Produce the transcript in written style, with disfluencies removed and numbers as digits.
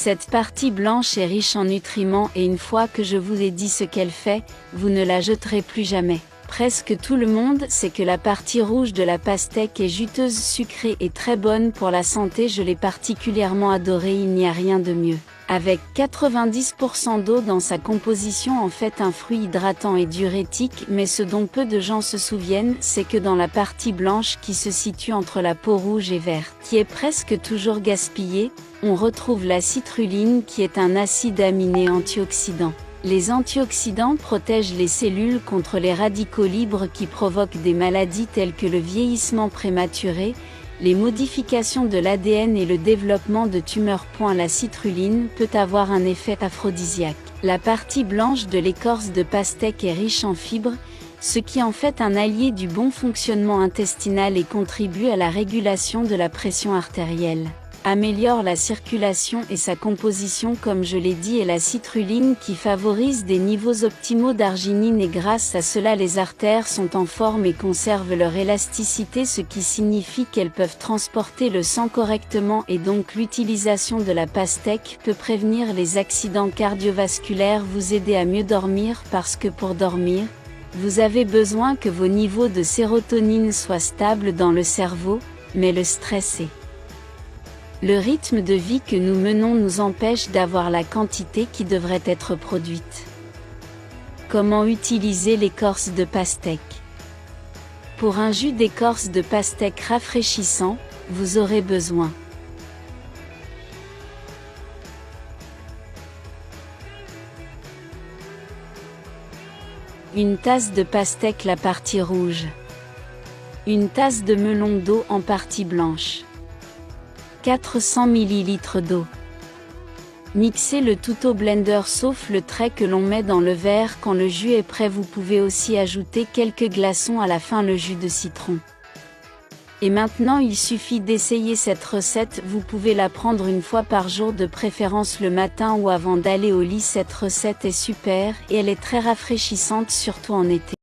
Cette partie blanche est riche en nutriments et une fois que je vous ai dit ce qu'elle fait, vous ne la jeterez plus jamais. Presque tout le monde sait que la partie rouge de la pastèque est juteuse, sucrée et très bonne pour la santé. Je l'ai particulièrement adorée, il n'y a rien de mieux. Avec 90% d'eau dans sa composition, en fait un fruit hydratant et diurétique, mais ce dont peu de gens se souviennent, c'est que dans la partie blanche qui se situe entre la peau rouge et verte, qui est presque toujours gaspillée, on retrouve la citrulline qui est un acide aminé antioxydant. Les antioxydants protègent les cellules contre les radicaux libres qui provoquent des maladies telles que le vieillissement prématuré, les modifications de l'ADN et le développement de tumeurs. La citrulline peut avoir un effet aphrodisiaque. La partie blanche de l'écorce de pastèque est riche en fibres, ce qui en fait un allié du bon fonctionnement intestinal et contribue à la régulation de la pression artérielle. Améliore la circulation et sa composition comme je l'ai dit, et la citrulline qui favorise des niveaux optimaux d'arginine et grâce à cela les artères sont en forme et conservent leur élasticité, ce qui signifie qu'elles peuvent transporter le sang correctement et donc l'utilisation de la pastèque peut prévenir les accidents cardiovasculaires, vous aider à mieux dormir parce que pour dormir, vous avez besoin que vos niveaux de sérotonine soient stables dans le cerveau, mais le stress et le rythme de vie que nous menons nous empêche d'avoir la quantité qui devrait être produite. Comment utiliser l'écorce de pastèque? Pour un jus d'écorce de pastèque rafraîchissant, vous aurez besoin une tasse de pastèque la partie rouge, une tasse de melon d'eau en partie blanche, 400 ml d'eau. Mixez le tout au blender sauf le trait que l'on met dans le verre. Quand le jus est prêt, vous pouvez aussi ajouter quelques glaçons à la fin, le jus de citron. Et maintenant il suffit d'essayer cette recette, vous pouvez la prendre une fois par jour, de préférence le matin ou avant d'aller au lit. Cette recette est super et elle est très rafraîchissante, surtout en été.